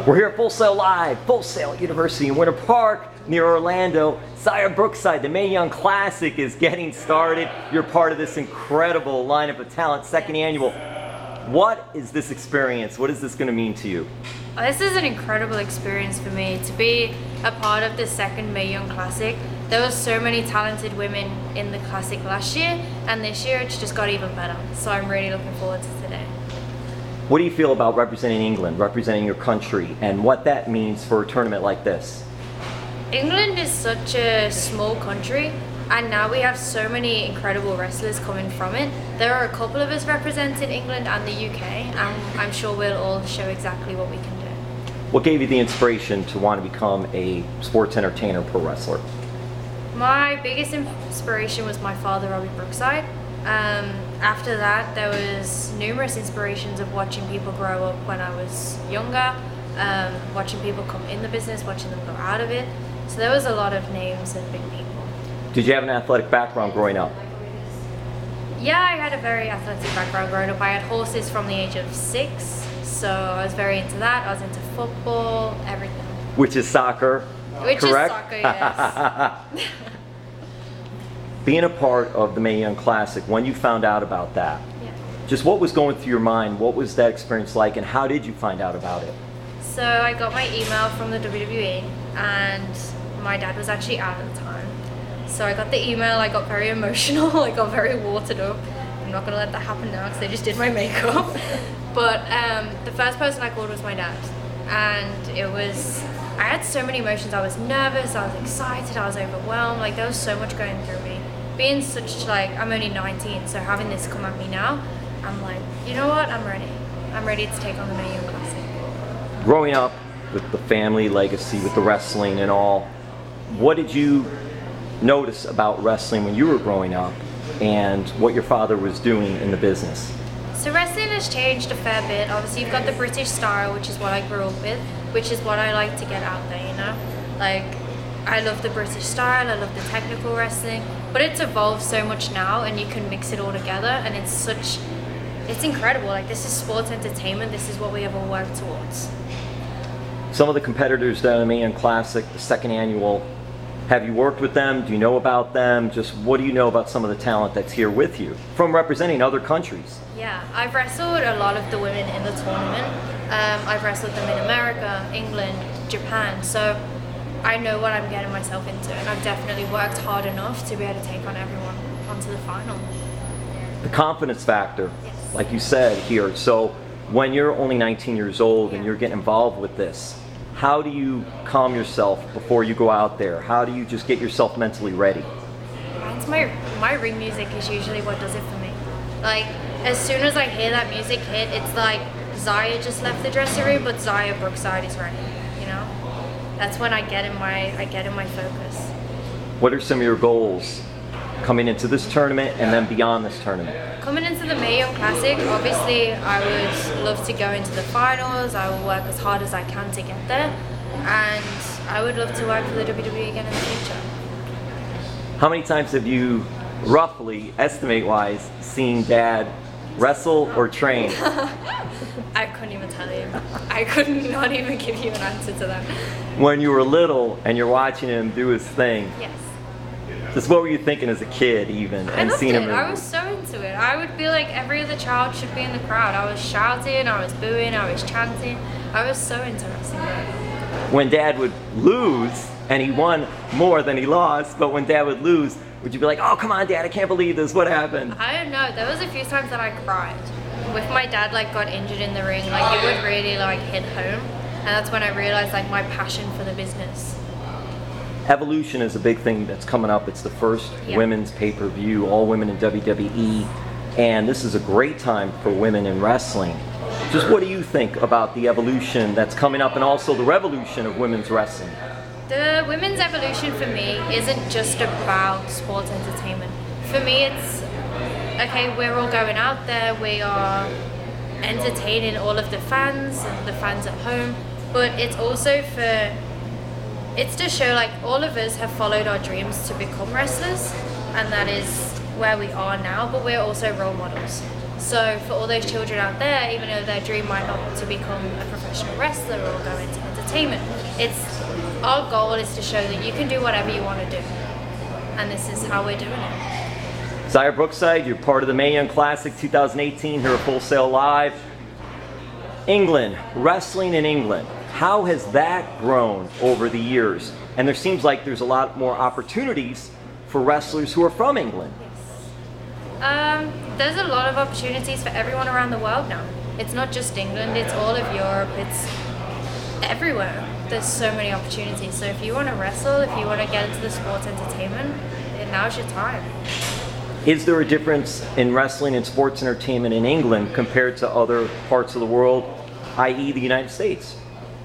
We're here at Full Sail Live, Full Sail University in Winter Park, near Orlando. Xia Brookside, the Mae Young Classic is getting started. You're part of this incredible lineup of talent, second annual. What is this experience? What is this going to mean to you? This is an incredible experience for me to be a part of the second Mae Young Classic. There were so many talented women in the Classic last year, and this year it's just got even better. So I'm really looking forward to today. What do you feel about representing England, representing your country, and what that means for a tournament like this? England is such a small country, and now we have so many incredible wrestlers coming from it. There are a couple of us representing England and the UK, and I'm sure we'll all show exactly what we can do. What gave you the inspiration to want to become a sports entertainer, pro wrestler? My biggest inspiration was my father, Robbie Brookside. After that, there was numerous inspirations of watching people grow up when I was younger, watching people come in the business, watching them go out of it. So there was a lot of names and big people. Did you have an athletic background growing up? Yeah, I had a very athletic background growing up. I had horses from the age of 6, so I was very into that. I was into football, everything. Which is soccer, Which correct? is soccer, yes. Being a part of the Mae Young Classic, when you found out about that, Yeah. just what was going through your mind? What was that experience like, and how did you find out about it? So I got my email from the WWE, and my dad was actually out at the time. So I got the email, I got very emotional, I got very watered up. I'm not gonna let that happen now because they just did my makeup. But the first person I called was my dad, and I had so many emotions. I was nervous, I was excited, I was overwhelmed, like there was so much going through me. Being I'm only 19, so having this come at me now, I'm like, you know what, I'm ready. I'm ready to take on the Mae Young Classic. Growing up with the family legacy, with the wrestling and all, what did you notice about wrestling when you were growing up and what your father was doing in the business? So wrestling has changed a fair bit. Obviously you've got the British style, which is what I grew up with, which is what I like to get out there, you know? Like, I love the British style, I love the technical wrestling, but it's evolved so much now and you can mix it all together, and it's incredible. Like, this is sports entertainment, this is what we have all worked towards. Some of the competitors down in the Mae Young Classic, the second annual, have you worked with them? Do you know about them? Just what do you know about some of the talent that's here with you from representing other countries? Yeah, I've wrestled a lot of the women in the tournament. I've wrestled them in America, England, Japan, so I know what I'm getting myself into, and I've definitely worked hard enough to be able to take on everyone onto the final. The confidence factor, Yes. like you said here, so when you're only 19 years old and Yeah. you're getting involved with this, how do you calm yourself before you go out there? How do you just get yourself mentally ready? My ring music is usually what does it for me. Like, as soon as I hear that music hit, it's like Xia just left the dressing room, but Xia Brookside is ready, you know? That's when I get in my focus. What are some of your goals coming into this tournament and then beyond this tournament? Coming into the Mae Young Classic, obviously I would love to go into the finals. I will work as hard as I can to get there, and I would love to work for the WWE again in the future. How many times have you, roughly, estimate-wise, seen Dad wrestle or train? I couldn't even tell you. I could not even give you an answer to that. When you were little and you're watching him do his thing, Yes. just what were you thinking as a kid even? I loved it. I was so into it. I would feel like every other child should be in the crowd. I was shouting, I was booing, I was chanting. I was so into wrestling. When Dad would lose, and he won more than he lost, but when Dad would lose, would you be like, oh, come on, Dad, I can't believe this, what happened? I don't know. There was a few times that I cried. With my dad got injured in the ring, it would really hit home. And that's when I realized my passion for the business. Evolution is a big thing that's coming up. It's the first women's pay-per-view, all women in WWE, and this is a great time for women in wrestling. Just what do you think about the evolution that's coming up and also the revolution of women's wrestling? The women's evolution for me isn't just about sports entertainment. For me, it's, okay, we're all going out there, we are entertaining all of the fans and the fans at home, but it's also it's to show all of us have followed our dreams to become wrestlers, and that is where we are now, but we're also role models. So for all those children out there, even though their dream might not to become a professional wrestler or go into entertainment, our goal is to show that you can do whatever you want to do. And this is how we're doing it. Xia Brookside, you're part of the Mae Young Classic 2018 here at Full Sail Live. England, wrestling in England. How has that grown over the years? And there seems like there's a lot more opportunities for wrestlers who are from England. There's a lot of opportunities for everyone around the world now. It's not just England, it's all of Europe, it's everywhere. There's so many opportunities. So if you want to wrestle, if you want to get into the sports entertainment, now's your time. Is there a difference in wrestling and sports entertainment in England compared to other parts of the world, i.e. the United States?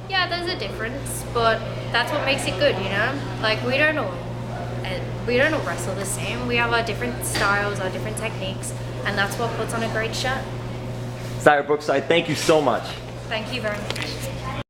Yeah, there's a difference, but that's what makes it good, you know? Like, we don't all wrestle the same. We have our different styles, our different techniques, and that's what puts on a great show. Xia Brookside, thank you so much. Thank you very much.